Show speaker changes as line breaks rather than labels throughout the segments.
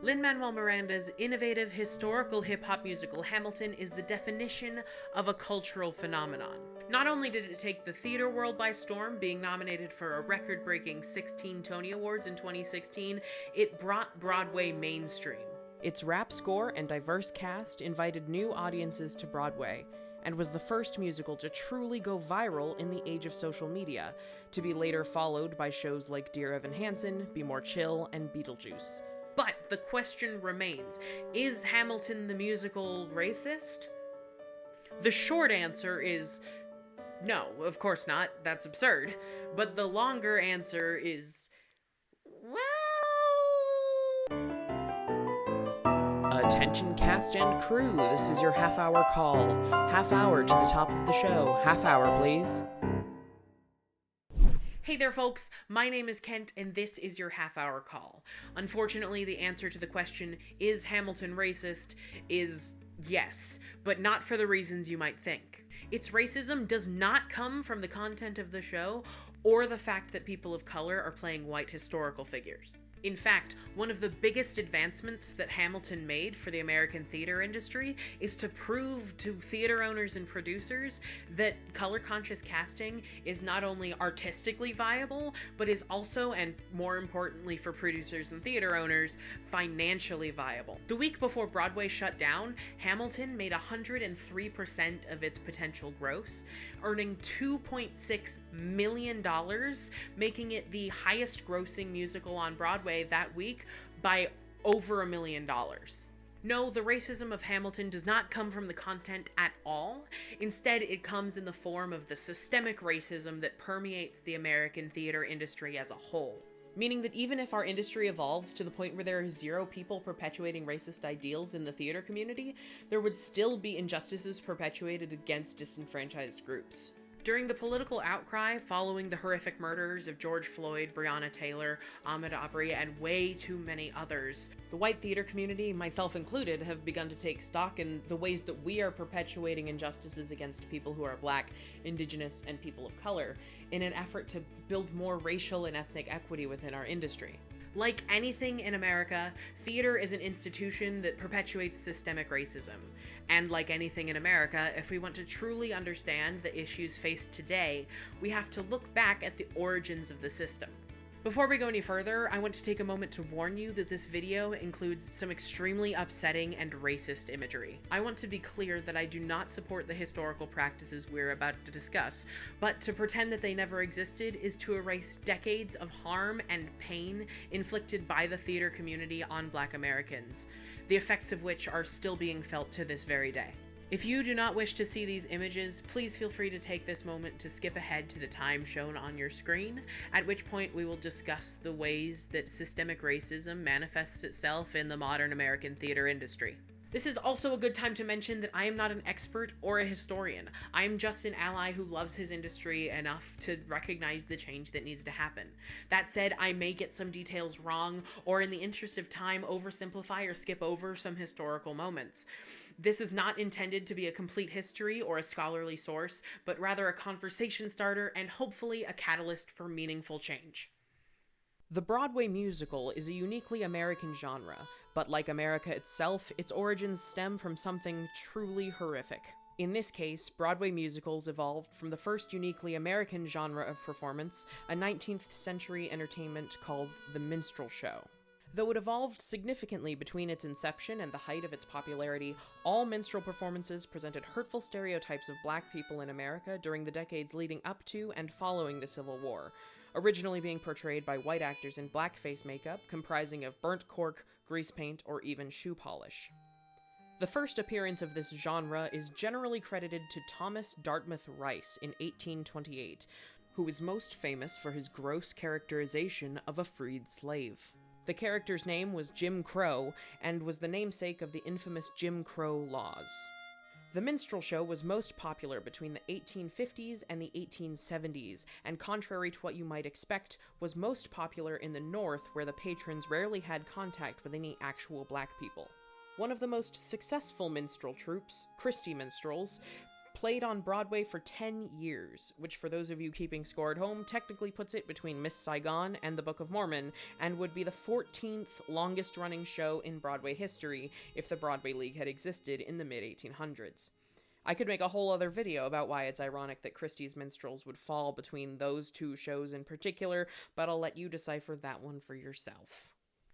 Lin-Manuel Miranda's innovative historical hip-hop musical Hamilton is the definition of a cultural phenomenon. Not only did it take the theater world by storm, being nominated for a record-breaking 16 Tony Awards in 2016, it brought Broadway mainstream. Its rap score and diverse cast invited new audiences to Broadway, and was the first musical to truly go viral in the age of social media, to be later followed by shows like Dear Evan Hansen, Be More Chill, and Beetlejuice. But the question remains, is Hamilton the musical racist? The short answer is no, of course not, that's absurd. But the longer answer is, well... Attention cast and crew, this is your half-hour call. Half hour to the top of the show. Half hour, please. Hey there folks, my name is Kent and this is your half-hour call. Unfortunately, the answer to the question, is Hamilton racist, is yes, but not for the reasons you might think. Its racism does not come from the content of the show or the fact that people of color are playing white historical figures. In fact, one of the biggest advancements that Hamilton made for the American theater industry is to prove to theater owners and producers that color-conscious casting is not only artistically viable, but is also, and more importantly for producers and theater owners, financially viable. The week before Broadway shut down, Hamilton made 103% of its potential gross, earning $2.6 million, making it the highest-grossing musical on Broadway that week by over $1 million. No, the racism of Hamilton does not come from the content at all. Instead, it comes in the form of the systemic racism that permeates the American theater industry as a whole. Meaning that even if our industry evolves to the point where there are zero people perpetuating racist ideals in the theater community, there would still be injustices perpetuated against disenfranchised groups. During the political outcry following the horrific murders of George Floyd, Breonna Taylor, Ahmaud Arbery, and way too many others, the white theater community, myself included, have begun to take stock in the ways that we are perpetuating injustices against people who are Black, Indigenous, and people of color in an effort to build more racial and ethnic equity within our industry. Like anything in America, theater is an institution that perpetuates systemic racism. And like anything in America, if we want to truly understand the issues faced today, we have to look back at the origins of the system. Before we go any further, I want to take a moment to warn you that this video includes some extremely upsetting and racist imagery. I want to be clear that I do not support the historical practices we're about to discuss, but to pretend that they never existed is to erase decades of harm and pain inflicted by the theater community on Black Americans, the effects of which are still being felt to this very day. If you do not wish to see these images, please feel free to take this moment to skip ahead to the time shown on your screen, at which point we will discuss the ways that systemic racism manifests itself in the modern American theater industry. This is also a good time to mention that I am not an expert or a historian. I am just an ally who loves his industry enough to recognize the change that needs to happen. That said, I may get some details wrong, or in the interest of time, oversimplify or skip over some historical moments. This is not intended to be a complete history or a scholarly source, but rather a conversation starter and hopefully a catalyst for meaningful change. The Broadway musical is a uniquely American genre, but like America itself, its origins stem from something truly horrific. In this case, Broadway musicals evolved from the first uniquely American genre of performance, a 19th century entertainment called the minstrel show. Though it evolved significantly between its inception and the height of its popularity, all minstrel performances presented hurtful stereotypes of Black people in America during the decades leading up to and following the Civil War, originally being portrayed by white actors in blackface makeup comprising of burnt cork, grease paint, or even shoe polish. The first appearance of this genre is generally credited to Thomas Dartmouth Rice in 1828, who is most famous for his gross characterization of a freed slave. The character's name was Jim Crow, and was the namesake of the infamous Jim Crow laws. The minstrel show was most popular between the 1850s and the 1870s, and contrary to what you might expect, was most popular in the North, where the patrons rarely had contact with any actual Black people. One of the most successful minstrel troupes, Christy Minstrels, played on Broadway for 10 years, which for those of you keeping score at home technically puts it between Miss Saigon and the Book of Mormon, and would be the 14th longest running show in Broadway history if the Broadway League had existed in the mid-1800s. I could make a whole other video about why it's ironic that Christie's Minstrels would fall between those two shows in particular, but I'll let you decipher that one for yourself.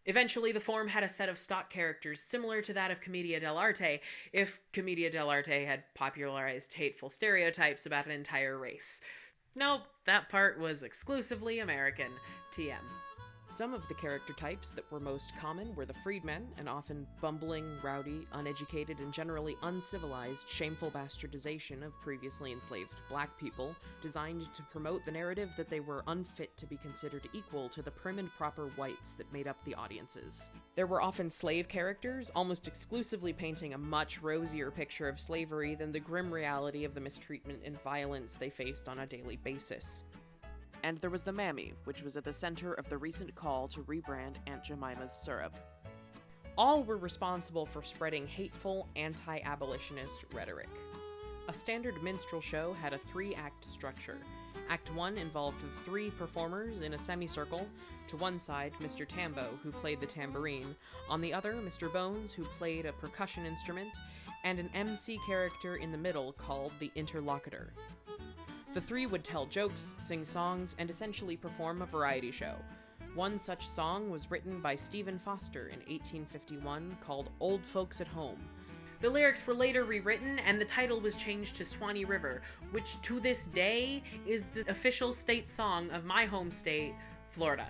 Eventually, the form had a set of stock characters similar to that of Commedia dell'arte, if Commedia dell'arte had popularized hateful stereotypes about an entire race. Nope, that part was exclusively American. TM. Some of the character types that were most common were the freedmen, an often bumbling, rowdy, uneducated, and generally uncivilized, shameful bastardization of previously enslaved black people, designed to promote the narrative that they were unfit to be considered equal to the prim and proper whites that made up the audiences. There were often slave characters, almost exclusively painting a much rosier picture of slavery than the grim reality of the mistreatment and violence they faced on a daily basis. And there was the Mammy, which was at the center of the recent call to rebrand Aunt Jemima's syrup. All were responsible for spreading hateful, anti-abolitionist rhetoric. A standard minstrel show had a 3-act structure. Act 1 involved 3 performers in a semicircle. To one side, Mr. Tambo, who played the tambourine. On the other, Mr. Bones, who played a percussion instrument. And an MC character in the middle called the interlocutor. The 3 would tell jokes, sing songs, and essentially perform a variety show. One such song was written by Stephen Foster in 1851 called Old Folks at Home. The lyrics were later rewritten, and the title was changed to Swanee River, which to this day is the official state song of my home state, Florida.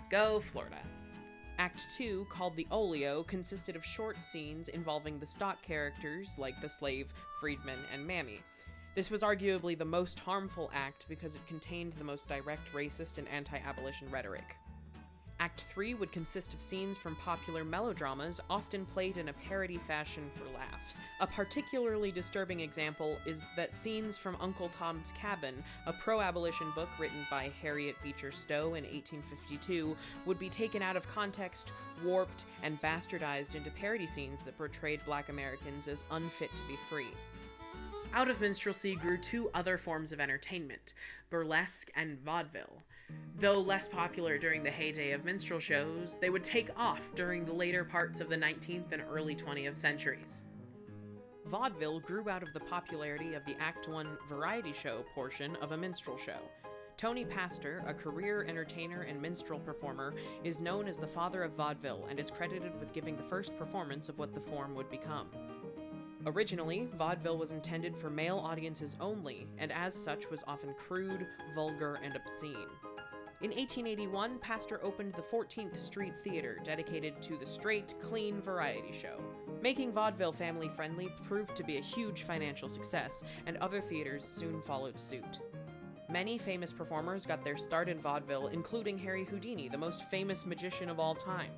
Go Florida. Act 2, called the Olio, consisted of short scenes involving the stock characters like the slave, freedman, and mammy. This was arguably the most harmful act because it contained the most direct racist and anti-abolition rhetoric. Act 3 would consist of scenes from popular melodramas, often played in a parody fashion for laughs. A particularly disturbing example is that scenes from Uncle Tom's Cabin, a pro-abolition book written by Harriet Beecher Stowe in 1852, would be taken out of context, warped, and bastardized into parody scenes that portrayed Black Americans as unfit to be free. Out of minstrelsy grew 2 other forms of entertainment, burlesque and vaudeville. Though less popular during the heyday of minstrel shows, they would take off during the later parts of the 19th and early 20th centuries. Vaudeville grew out of the popularity of the Act 1 variety show portion of a minstrel show. Tony Pastor, a career entertainer and minstrel performer, is known as the father of vaudeville and is credited with giving the first performance of what the form would become. Originally, vaudeville was intended for male audiences only, and as such was often crude, vulgar, and obscene. In 1881, Pastor opened the 14th Street Theater, dedicated to the straight, clean variety show. Making vaudeville family-friendly proved to be a huge financial success, and other theaters soon followed suit. Many famous performers got their start in vaudeville, including Harry Houdini, the most famous magician of all time.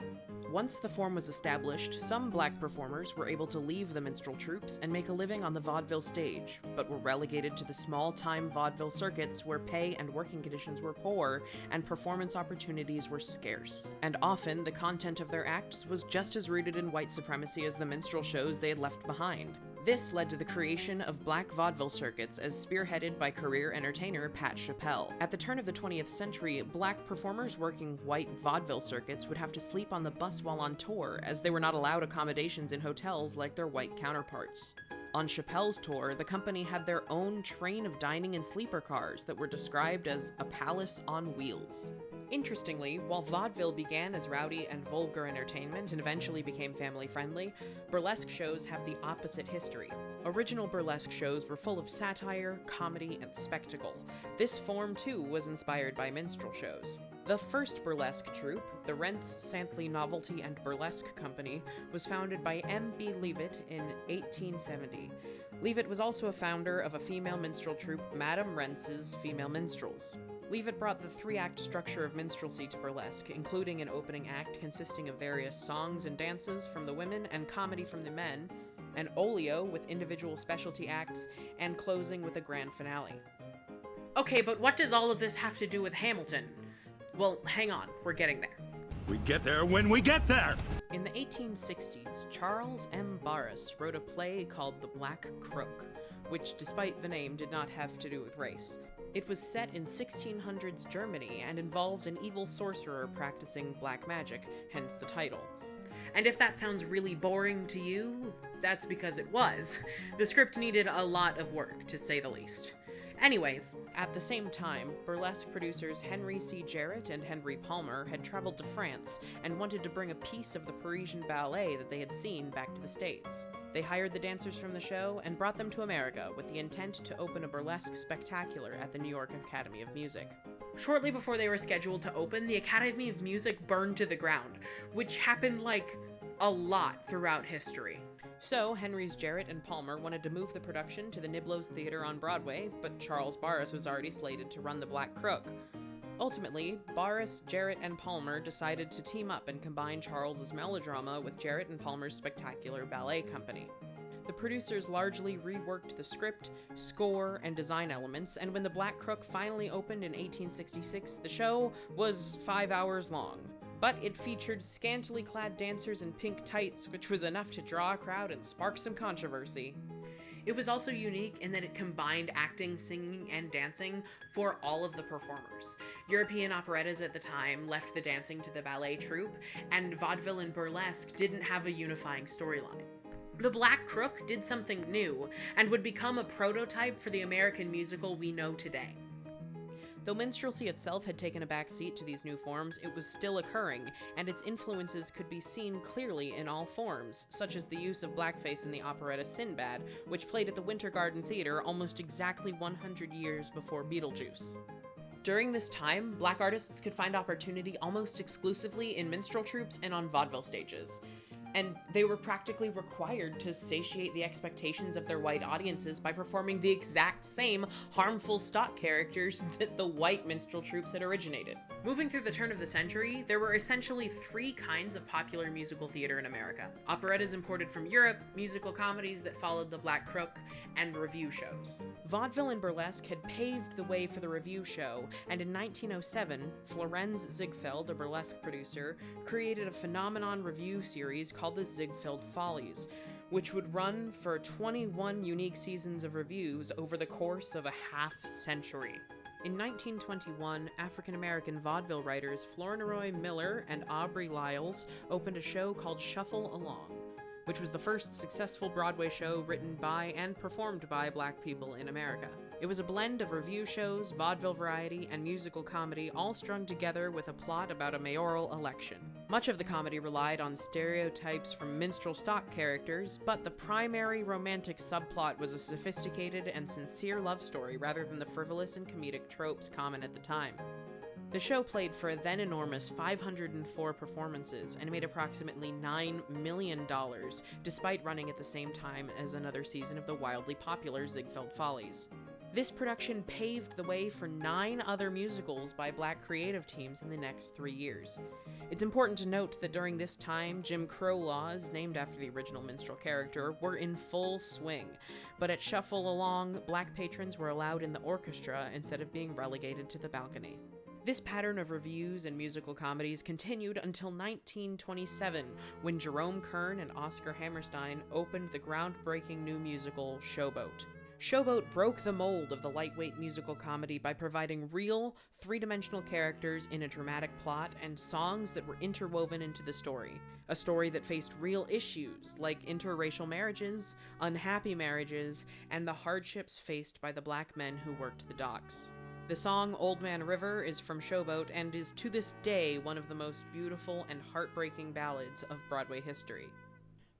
Once the form was established, some black performers were able to leave the minstrel troupes and make a living on the vaudeville stage, but were relegated to the small-time vaudeville circuits where pay and working conditions were poor and performance opportunities were scarce. And often, the content of their acts was just as rooted in white supremacy as the minstrel shows they had left behind. This led to the creation of black vaudeville circuits as spearheaded by career entertainer Pat Chappell. At the turn of the 20th century, black performers working white vaudeville circuits would have to sleep on the bus while on tour, as they were not allowed accommodations in hotels like their white counterparts. On Chappelle's tour, the company had their own train of dining and sleeper cars that were described as a palace on wheels. Interestingly, while vaudeville began as rowdy and vulgar entertainment and eventually became family-friendly, burlesque shows have the opposite history. Original burlesque shows were full of satire, comedy, and spectacle. This form, too, was inspired by minstrel shows. The first burlesque troupe, the Rents Santley Novelty and Burlesque Company, was founded by M.B. Leavitt in 1870. Leavitt was also a founder of a female minstrel troupe, Madame Rents's Female Minstrels. Leavitt brought the 3-act structure of minstrelsy to burlesque, including an opening act consisting of various songs and dances from the women and comedy from the men, an olio with individual specialty acts, and closing with a grand finale. Okay, but what does all of this have to do with Hamilton? Well, hang on, we're getting there.
We get there when we get there!
In the 1860s, Charles M. Barras wrote a play called The Black Croak, which despite the name did not have to do with race. It was set in 1600s Germany and involved an evil sorcerer practicing black magic, hence the title. And if that sounds really boring to you, that's because it was. The script needed a lot of work, to say the least. Anyways, at the same time, burlesque producers Henry C. Jarrett and Henry Palmer had traveled to France and wanted to bring a piece of the Parisian ballet that they had seen back to the States. They hired the dancers from the show and brought them to America with the intent to open a burlesque spectacular at the New York Academy of Music. Shortly before they were scheduled to open, the Academy of Music burned to the ground, which happened a lot throughout history. So, Henry's Jarrett and Palmer wanted to move the production to the Niblo's Theater on Broadway, but Charles Barris was already slated to run the Black Crook. Ultimately, Barris, Jarrett, and Palmer decided to team up and combine Charles's melodrama with Jarrett and Palmer's spectacular ballet company. The producers largely reworked the script, score, and design elements, and when the Black Crook finally opened in 1866, the show was 5 hours long. But it featured scantily clad dancers in pink tights, which was enough to draw a crowd and spark some controversy. It was also unique in that it combined acting, singing, and dancing for all of the performers. European operettas at the time left the dancing to the ballet troupe, and vaudeville and burlesque didn't have a unifying storyline. The Black Crook did something new, and would become a prototype for the American musical we know today. Though minstrelsy itself had taken a back seat to these new forms, it was still occurring, and its influences could be seen clearly in all forms, such as the use of blackface in the operetta Sinbad, which played at the Winter Garden Theater almost exactly 100 years before Beetlejuice. During this time, black artists could find opportunity almost exclusively in minstrel troupes and on vaudeville stages. And they were practically required to satiate the expectations of their white audiences by performing the exact same harmful stock characters that the white minstrel troupes had originated. Moving through the turn of the century, there were essentially 3 kinds of popular musical theater in America: operettas imported from Europe, musical comedies that followed the Black Crook, and revue shows. Vaudeville and burlesque had paved the way for the revue show, and in 1907, Florenz Ziegfeld, a burlesque producer, created a phenomenon revue series called the Ziegfeld Follies, which would run for 21 unique seasons of revues over the course of a half-century. In 1921, African-American vaudeville writers Flournoy Miller and Aubrey Lyles opened a show called Shuffle Along, which was the first successful Broadway show written by and performed by black people in America. It was a blend of revue shows, vaudeville variety, and musical comedy, all strung together with a plot about a mayoral election. Much of the comedy relied on stereotypes from minstrel stock characters, but the primary romantic subplot was a sophisticated and sincere love story rather than the frivolous and comedic tropes common at the time. The show played for a then enormous 504 performances and made approximately $9 million, despite running at the same time as another season of the wildly popular Ziegfeld Follies. This production paved the way for 9 other musicals by black creative teams in the next 3 years. It's important to note that during this time, Jim Crow laws, named after the original minstrel character, were in full swing, but at Shuffle Along, black patrons were allowed in the orchestra instead of being relegated to the balcony. This pattern of revues and musical comedies continued until 1927, when Jerome Kern and Oscar Hammerstein opened the groundbreaking new musical Showboat. Showboat broke the mold of the lightweight musical comedy by providing real, three-dimensional characters in a dramatic plot and songs that were interwoven into the story. A story that faced real issues like interracial marriages, unhappy marriages, and the hardships faced by the black men who worked the docks. The song Old Man River is from Showboat and is to this day one of the most beautiful and heartbreaking ballads of Broadway history.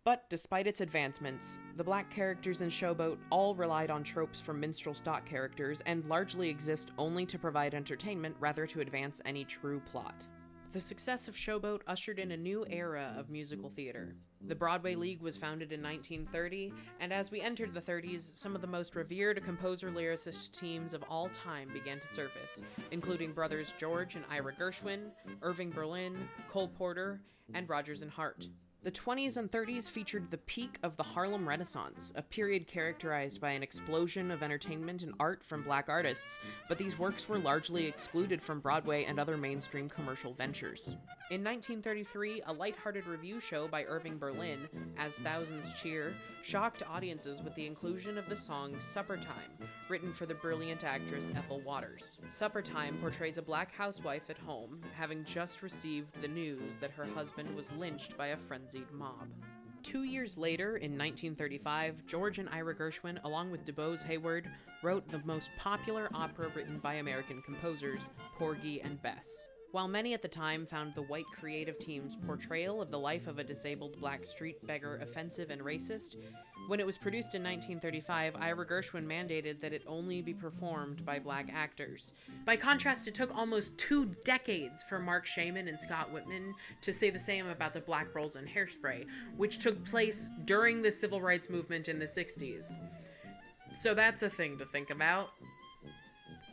But despite its advancements, the black characters in Showboat all relied on tropes from minstrel stock characters and largely exist only to provide entertainment rather to advance any true plot. The success of Showboat ushered in a new era of musical theater. The Broadway League was founded in 1930, and as we entered the 30s, some of the most revered composer-lyricist teams of all time began to surface, including brothers George and Ira Gershwin, Irving Berlin, Cole Porter, and Rodgers and Hart. The 20s and 30s featured the peak of the Harlem Renaissance, a period characterized by an explosion of entertainment and art from black artists, but these works were largely excluded from Broadway and other mainstream commercial ventures. In 1933, a lighthearted revue show by Irving Berlin, As Thousands Cheer, shocked audiences with the inclusion of the song Supper Time, written for the brilliant actress Ethel Waters. Supper Time portrays a black housewife at home, having just received the news that her husband was lynched by a frenzied mob. 2 years later, in 1935, George and Ira Gershwin, along with DuBose Hayward, wrote the most popular opera written by American composers, Porgy and Bess. While many at the time found the white creative team's portrayal of the life of a disabled black street beggar offensive and racist, when it was produced in 1935, Ira Gershwin mandated that it only be performed by black actors. By contrast, it took almost 2 decades for Mark Shaman and Scott Whitman to say the same about the black roles in Hairspray, which took place during the civil rights movement in the 60s. So that's a thing to think about.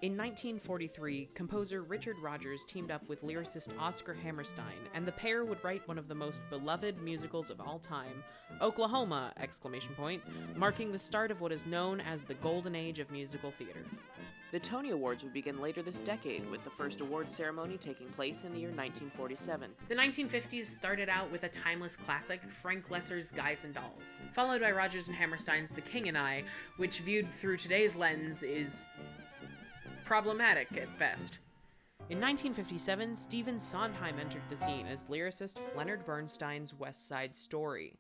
In 1943, composer Richard Rodgers teamed up with lyricist Oscar Hammerstein, and the pair would write one of the most beloved musicals of all time, Oklahoma! Marking the start of what is known as the golden age of musical theater. The Tony Awards would begin later this decade, with the first award ceremony taking place in the year 1947. The 1950s started out with a timeless classic, Frank Lesser's Guys and Dolls, followed by Rodgers and Hammerstein's The King and I, which viewed through today's lens is problematic at best. In 1957, Stephen Sondheim entered the scene as lyricist Leonard Bernstein's West Side Story,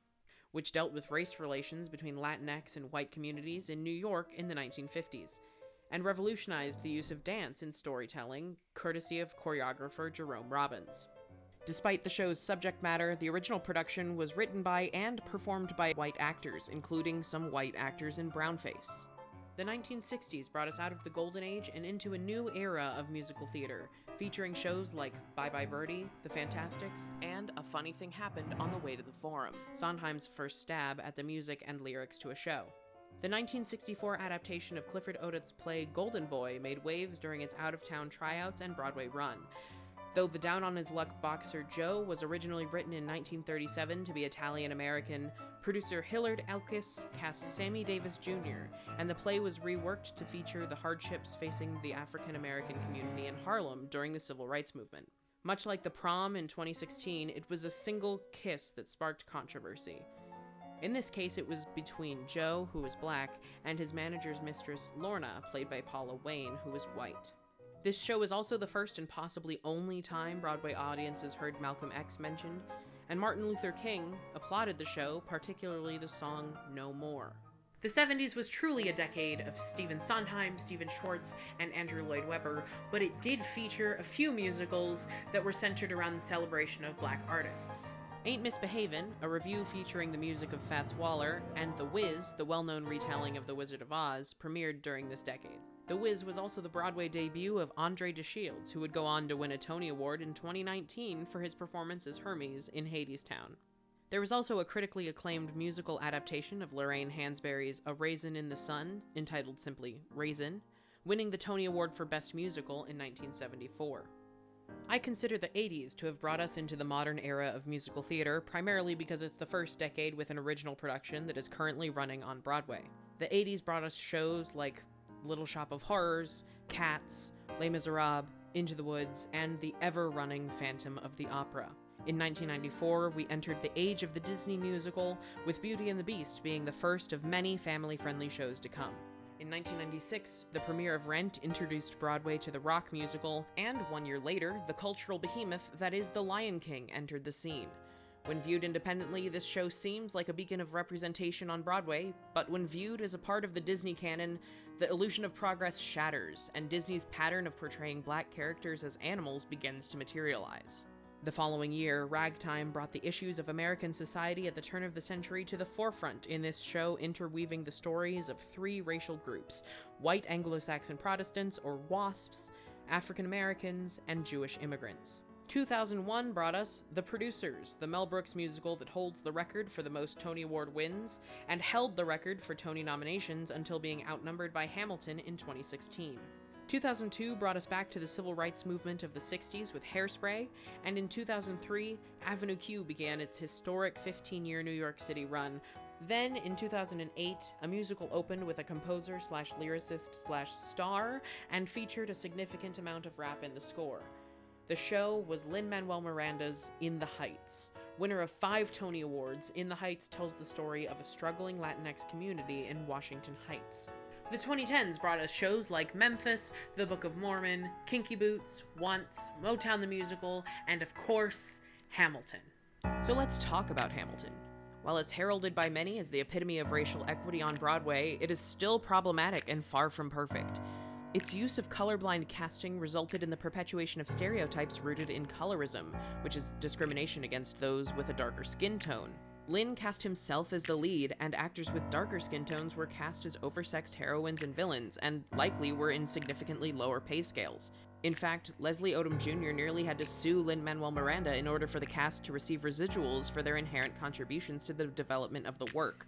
which dealt with race relations between Latinx and white communities in New York in the 1950s, and revolutionized the use of dance in storytelling, courtesy of choreographer Jerome Robbins. Despite the show's subject matter, the original production was written by and performed by white actors, including some white actors in brownface. The 1960s brought us out of the golden age and into a new era of musical theater, featuring shows like Bye Bye Birdie, The Fantastics, and A Funny Thing Happened on the Way to the Forum, Sondheim's first stab at the music and lyrics to a show. The 1964 adaptation of Clifford Odets' play Golden Boy made waves during its out-of-town tryouts and Broadway run. Though the down-on-his-luck boxer Joe was originally written in 1937 to be Italian-American, producer Hillard Elkis cast Sammy Davis Jr., and the play was reworked to feature the hardships facing the African-American community in Harlem during the Civil Rights Movement. Much like The Prom in 2016, it was a single kiss that sparked controversy. In this case, it was between Joe, who was black, and his manager's mistress, Lorna, played by Paula Wayne, who was white. This show is also the first and possibly only time Broadway audiences heard Malcolm X mentioned, and Martin Luther King applauded the show, particularly the song No More. The 70s was truly a decade of Stephen Sondheim, Stephen Schwartz, and Andrew Lloyd Webber, but it did feature a few musicals that were centered around the celebration of black artists. Ain't Misbehavin', a revue featuring the music of Fats Waller, and The Wiz, the well-known retelling of The Wizard of Oz, premiered during this decade. The Wiz was also the Broadway debut of Andre DeShields, who would go on to win a Tony Award in 2019 for his performance as Hermes in Hadestown. There was also a critically acclaimed musical adaptation of Lorraine Hansberry's A Raisin in the Sun, entitled simply Raisin, winning the Tony Award for Best Musical in 1974. I consider the 80s to have brought us into the modern era of musical theater, primarily because it's the first decade with an original production that is currently running on Broadway. The 80s brought us shows like Little Shop of Horrors, Cats, Les Miserables, Into the Woods, and the ever-running Phantom of the Opera. In 1994, we entered the age of the Disney musical, with Beauty and the Beast being the first of many family-friendly shows to come. In 1996, the premiere of Rent introduced Broadway to the rock musical, and 1 year later, the cultural behemoth that is The Lion King entered the scene. When viewed independently, this show seems like a beacon of representation on Broadway, but when viewed as a part of the Disney canon, the illusion of progress shatters, and Disney's pattern of portraying black characters as animals begins to materialize. The following year, Ragtime brought the issues of American society at the turn of the century to the forefront in this show, interweaving the stories of 3 racial groups: white Anglo-Saxon Protestants, or WASPs, African Americans, and Jewish immigrants. 2001 brought us The Producers, the Mel Brooks musical that holds the record for the most Tony Award wins, and held the record for Tony nominations until being outnumbered by Hamilton in 2016. 2002 brought us back to the civil rights movement of the 60s with Hairspray, and in 2003, Avenue Q began its historic 15-year New York City run. Then, in 2008, a musical opened with a composer/lyricist/star and featured a significant amount of rap in the score. The show was Lin-Manuel Miranda's In the Heights. Winner of 5 Tony Awards, In the Heights tells the story of a struggling Latinx community in Washington Heights. The 2010s brought us shows like Memphis, The Book of Mormon, Kinky Boots, Once, Motown the Musical, and of course, Hamilton. So let's talk about Hamilton. While it's heralded by many as the epitome of racial equity on Broadway, it is still problematic and far from perfect. Its use of colorblind casting resulted in the perpetuation of stereotypes rooted in colorism, which is discrimination against those with a darker skin tone. Lin cast himself as the lead, and actors with darker skin tones were cast as oversexed heroines and villains, and likely were in significantly lower pay scales. In fact, Leslie Odom Jr. nearly had to sue Lin-Manuel Miranda in order for the cast to receive residuals for their inherent contributions to the development of the work,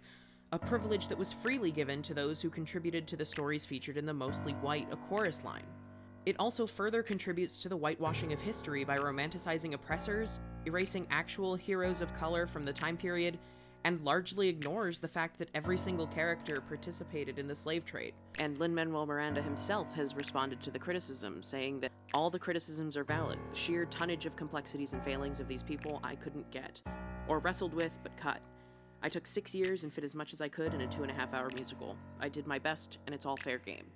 a privilege that was freely given to those who contributed to the stories featured in the mostly white A Chorus Line. It also further contributes to the whitewashing of history by romanticizing oppressors, erasing actual heroes of color from the time period, and largely ignores the fact that every single character participated in the slave trade. And Lin-Manuel Miranda himself has responded to the criticism, saying that all the criticisms are valid. The sheer tonnage of complexities and failings of these people I couldn't get, or wrestled with but cut. I took 6 years and fit as much as I could in a 2.5-hour musical. I did my best, and it's all fair game.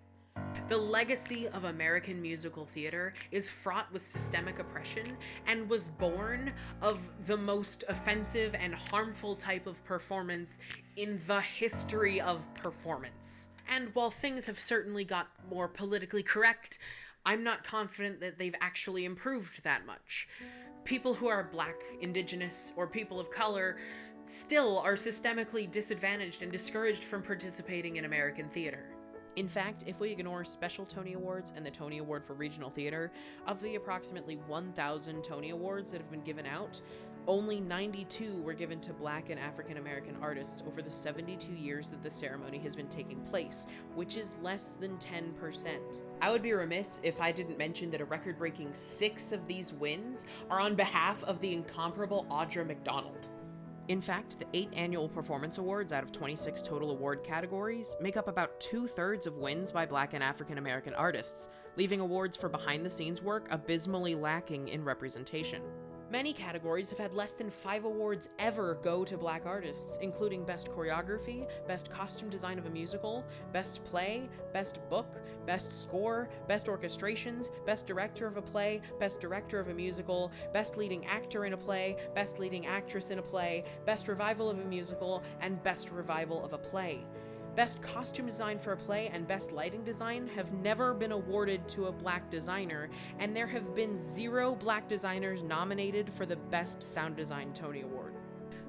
The legacy of American musical theater is fraught with systemic oppression and was born of the most offensive and harmful type of performance in the history of performance. And while things have certainly got more politically correct, I'm not confident that they've actually improved that much. People who are Black, Indigenous, or people of color still are systemically disadvantaged and discouraged from participating in American theater. In fact, if we ignore special Tony Awards and the Tony Award for Regional Theater, of the approximately 1,000 Tony Awards that have been given out, only 92 were given to Black and African American artists over the 72 years that the ceremony has been taking place, which is less than 10%. I would be remiss if I didn't mention that a record-breaking 6 of these wins are on behalf of the incomparable Audra McDonald. In fact, the 8 annual performance awards out of 26 total award categories make up about 2/3 of wins by Black and African American artists, leaving awards for behind-the-scenes work abysmally lacking in representation. Many categories have had less than 5 awards ever go to Black artists, including Best Choreography, Best Costume Design of a Musical, Best Play, Best Book, Best Score, Best Orchestrations, Best Director of a Play, Best Director of a Musical, Best Leading Actor in a Play, Best Leading Actress in a Play, Best Revival of a Musical, and Best Revival of a Play. Best Costume Design for a Play and Best Lighting Design have never been awarded to a Black designer, and there have been 0 Black designers nominated for the Best Sound Design Tony Award.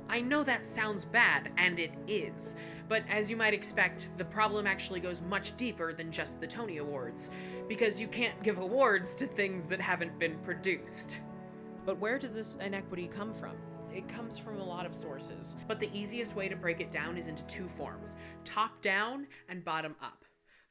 I know that sounds bad, and it is, but as you might expect, the problem actually goes much deeper than just the Tony Awards, because you can't give awards to things that haven't been produced. But where does this inequity come from? It comes from a lot of sources, but the easiest way to break it down is into 2 forms, top down and bottom up.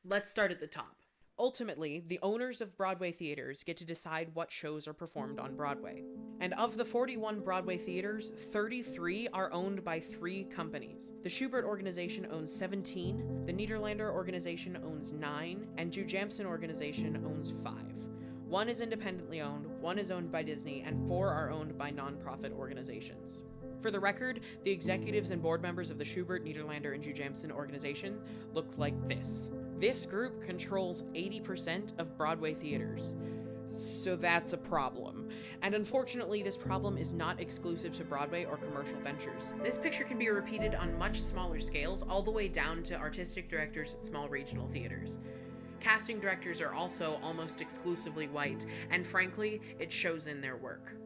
Let's start at the top. Ultimately, the owners of Broadway theaters get to decide what shows are performed on Broadway. And of the 41 Broadway theaters, 33 are owned by 3 companies. The Schubert Organization owns 17, the Nederlander Organization owns 9, and Jujamcyn Organization owns 5. 1 is independently owned, 1 is owned by Disney, and 4 are owned by nonprofit organizations. For the record, the executives and board members of the Schubert, Nederlander, and Jujamcyn organization look like this. This group controls 80% of Broadway theaters. So that's a problem. And unfortunately, this problem is not exclusive to Broadway or commercial ventures. This picture can be repeated on much smaller scales, all the way down to artistic directors at small regional theaters. Casting directors are also almost exclusively white, and frankly, it shows in their work.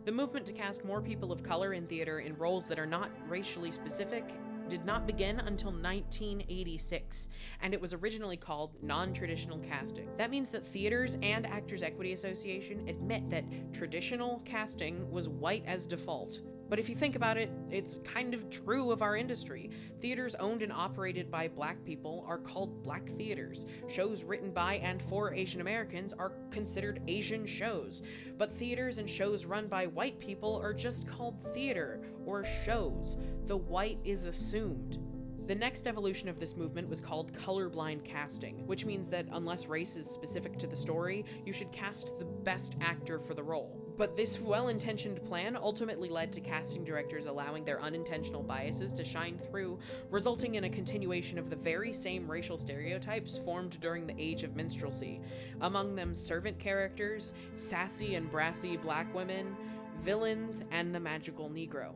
The movement to cast more people of color in theater in roles that are not racially specific did not begin until 1986, and it was originally called non-traditional casting. That means that theaters and Actors Equity Association admit that traditional casting was white as default. But if you think about it, it's kind of true of our industry. Theaters owned and operated by Black people are called Black theaters. Shows written by and for Asian Americans are considered Asian shows. But theaters and shows run by white people are just called theater or shows. The white is assumed. The next evolution of this movement was called colorblind casting, which means that unless race is specific to the story, you should cast the best actor for the role. But this well-intentioned plan ultimately led to casting directors allowing their unintentional biases to shine through, resulting in a continuation of the very same racial stereotypes formed during the age of minstrelsy, among them servant characters, sassy and brassy black women, villains, and the magical Negro.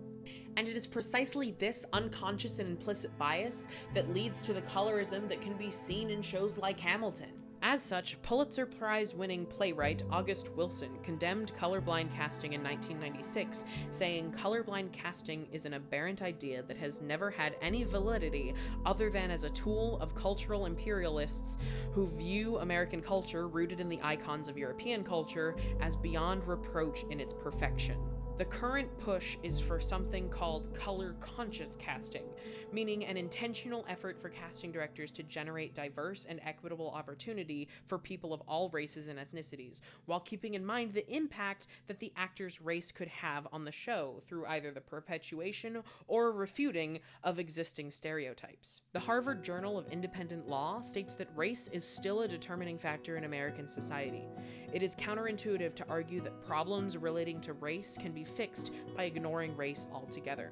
And it is precisely this unconscious and implicit bias that leads to the colorism that can be seen in shows like Hamilton. As such, Pulitzer Prize-winning playwright August Wilson condemned colorblind casting in 1996, saying colorblind casting is an aberrant idea that has never had any validity other than as a tool of cultural imperialists who view American culture, rooted in the icons of European culture, as beyond reproach in its perfection. The current push is for something called color-conscious casting, meaning an intentional effort for casting directors to generate diverse and equitable opportunity for people of all races and ethnicities, while keeping in mind the impact that the actor's race could have on the show through either the perpetuation or refuting of existing stereotypes. The Harvard Journal of Independent Law states that race is still a determining factor in American society. It is counterintuitive to argue that problems relating to race can be fixed by ignoring race altogether.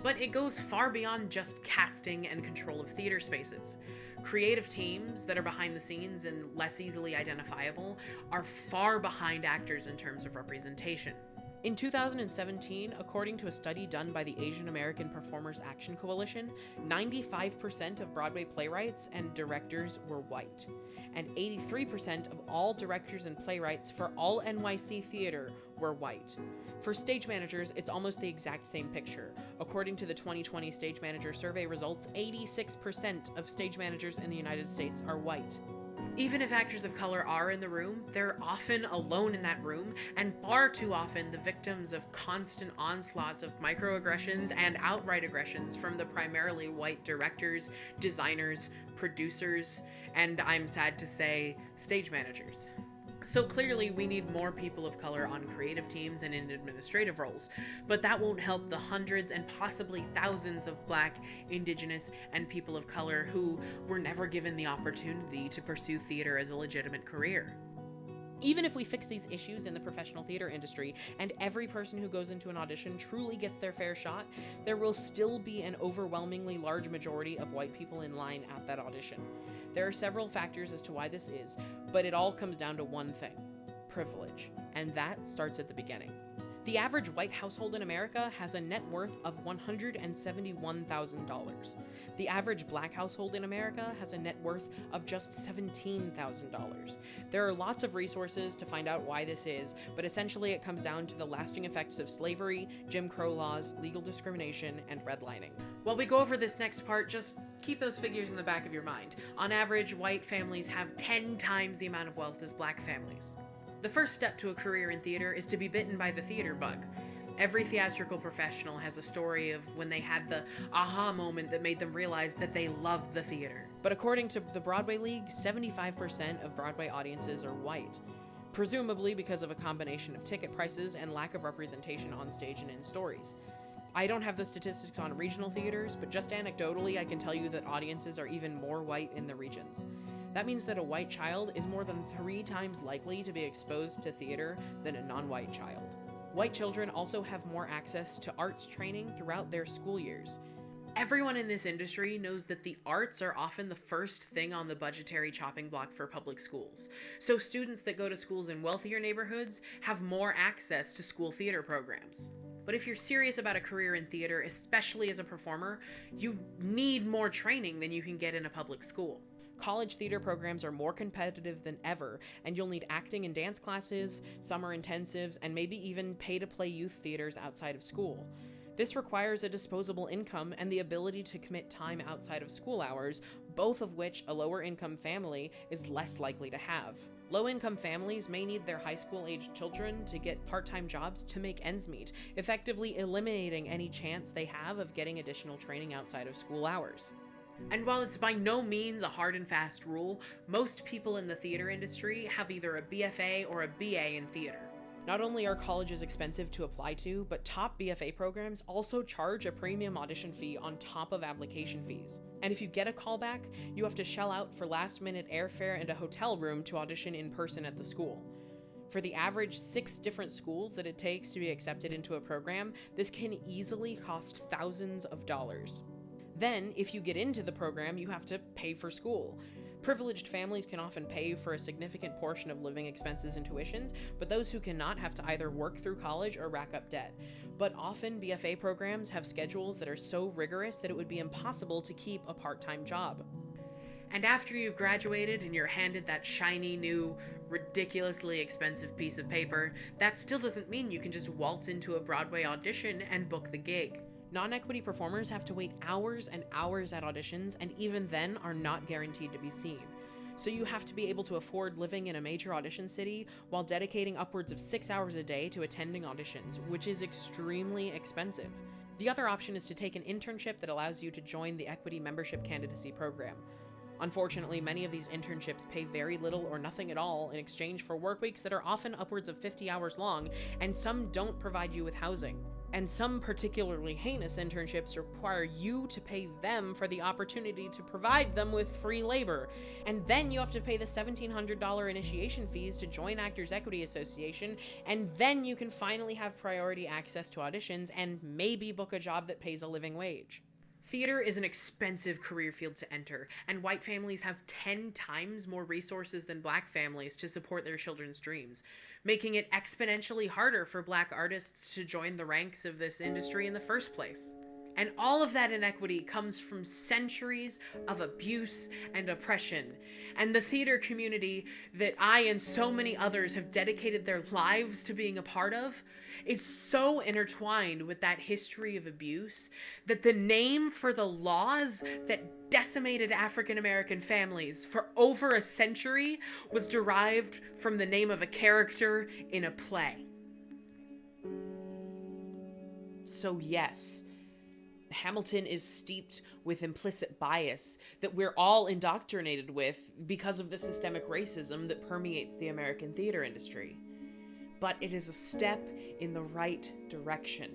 But it goes far beyond just casting and control of theater spaces. Creative teams that are behind the scenes and less easily identifiable are far behind actors in terms of representation. In 2017, according to a study done by the Asian American Performers Action Coalition, 95% of Broadway playwrights and directors were white, and 83% of all directors and playwrights for all NYC theater were white. For stage managers, it's almost the exact same picture. According to the 2020 Stage Manager Survey results, 86% of stage managers in the United States are white. Even if actors of color are in the room, they're often alone in that room, and far too often the victims of constant onslaughts of microaggressions and outright aggressions from the primarily white directors, designers, producers, and I'm sad to say, stage managers. So clearly we need more people of color on creative teams and in administrative roles, but that won't help the hundreds and possibly thousands of Black, Indigenous, and people of color who were never given the opportunity to pursue theater as a legitimate career. Even if we fix these issues in the professional theater industry and every person who goes into an audition truly gets their fair shot, there will still be an overwhelmingly large majority of white people in line at that audition. There are several factors as to why this is, but it all comes down to one thing: privilege, and that starts at the beginning. The average white household in America has a net worth of $171,000. The average Black household in America has a net worth of just $17,000. There are lots of resources to find out why this is, but essentially it comes down to the lasting effects of slavery, Jim Crow laws, legal discrimination, and redlining. While we go over this next part, just keep those figures in the back of your mind. On average, white families have 10 times the amount of wealth as Black families. The first step to a career in theater is to be bitten by the theater bug. Every theatrical professional has a story of when they had the aha moment that made them realize that they loved the theater. But according to the Broadway League, 75% of Broadway audiences are white, presumably because of a combination of ticket prices and lack of representation on stage and in stories. I don't have the statistics on regional theaters, but just anecdotally I can tell you that audiences are even more white in the regions. That means that a white child is more than 3 times likely to be exposed to theater than a non-white child. White children also have more access to arts training throughout their school years. Everyone in this industry knows that the arts are often the first thing on the budgetary chopping block for public schools. So students that go to schools in wealthier neighborhoods have more access to school theater programs. But if you're serious about a career in theater, especially as a performer, you need more training than you can get in a public school. College theater programs are more competitive than ever, and you'll need acting and dance classes, summer intensives, and maybe even pay-to-play youth theaters outside of school. This requires a disposable income and the ability to commit time outside of school hours, both of which a lower-income family is less likely to have. Low-income families may need their high school-aged children to get part-time jobs to make ends meet, effectively eliminating any chance they have of getting additional training outside of school hours. And while it's by no means a hard and fast rule, most people in the theater industry have either a BFA or a BA in theater. Not only are colleges expensive to apply to, but top BFA programs also charge a premium audition fee on top of application fees. And if you get a callback, you have to shell out for last-minute airfare and a hotel room to audition in person at the school. For the average 6 different schools that it takes to be accepted into a program, this can easily cost thousands of dollars. Then, if you get into the program, you have to pay for school. Privileged families can often pay for a significant portion of living expenses and tuitions, but those who cannot have to either work through college or rack up debt. But often, BFA programs have schedules that are so rigorous that it would be impossible to keep a part-time job. And after you've graduated and you're handed that shiny, new, ridiculously expensive piece of paper, that still doesn't mean you can just waltz into a Broadway audition and book the gig. Non-equity performers have to wait hours and hours at auditions, and even then are not guaranteed to be seen. So you have to be able to afford living in a major audition city while dedicating upwards of 6 hours a day to attending auditions, which is extremely expensive. The other option is to take an internship that allows you to join the equity membership candidacy program. Unfortunately, many of these internships pay very little or nothing at all in exchange for work weeks that are often upwards of 50 hours long, and some don't provide you with housing. And some particularly heinous internships require you to pay them for the opportunity to provide them with free labor. And then you have to pay the $1,700 initiation fees to join Actors Equity Association, and then you can finally have priority access to auditions and maybe book a job that pays a living wage. Theater is an expensive career field to enter, and white families have 10 times more resources than black families to support their children's dreams, making it exponentially harder for black artists to join the ranks of this industry in the first place. And all of that inequity comes from centuries of abuse and oppression. And the theater community that I and so many others have dedicated their lives to being a part of is so intertwined with that history of abuse that the name for the laws that decimated African American families for over a century was derived from the name of a character in a play. So yes, Hamilton is steeped with implicit bias that we're all indoctrinated with because of the systemic racism that permeates the American theater industry. But it is a step in the right direction.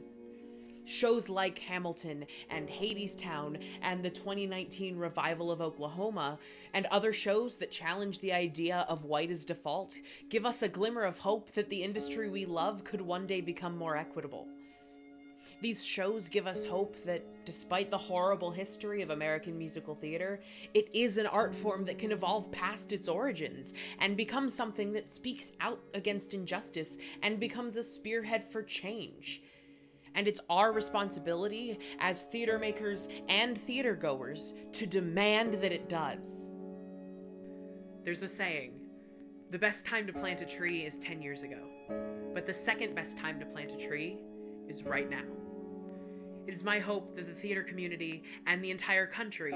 Shows like Hamilton and Hadestown and the 2019 revival of Oklahoma and other shows that challenge the idea of white as default give us a glimmer of hope that the industry we love could one day become more equitable. These shows give us hope that, despite the horrible history of American musical theater, it is an art form that can evolve past its origins and become something that speaks out against injustice and becomes a spearhead for change. And it's our responsibility as theater makers and theater goers to demand that it does. There's a saying, the best time to plant a tree is 10 years ago, but the second best time to plant a tree is right now. It is my hope that the theater community and the entire country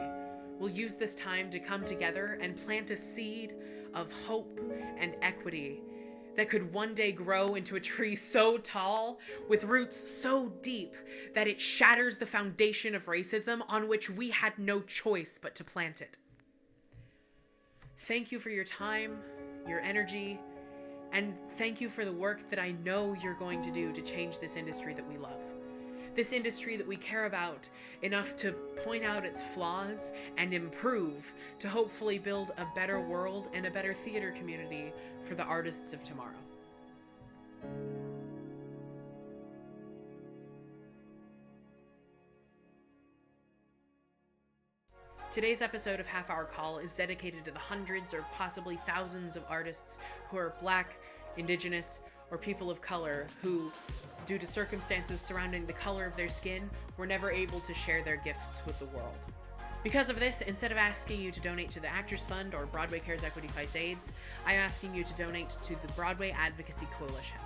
will use this time to come together and plant a seed of hope and equity that could one day grow into a tree so tall, with roots so deep, that it shatters the foundation of racism on which we had no choice but to plant it. Thank you for your time, your energy, and thank you for the work that I know you're going to do to change this industry that we love. This industry that we care about enough to point out its flaws and improve to hopefully build a better world and a better theater community for the artists of tomorrow. Today's episode of Half Hour Call is dedicated to the hundreds or possibly thousands of artists who are Black, Indigenous, or people of color who, due to circumstances surrounding the color of their skin, were never able to share their gifts with the world. Because of this, instead of asking you to donate to the Actors Fund or Broadway Cares Equity Fights AIDS, I'm asking you to donate to the Broadway Advocacy Coalition.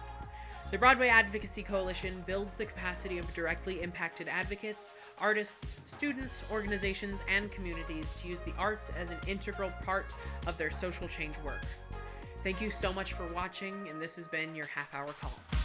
The Broadway Advocacy Coalition builds the capacity of directly impacted advocates, artists, students, organizations, and communities to use the arts as an integral part of their social change work. Thank you so much for watching, and this has been your Half Hour Call.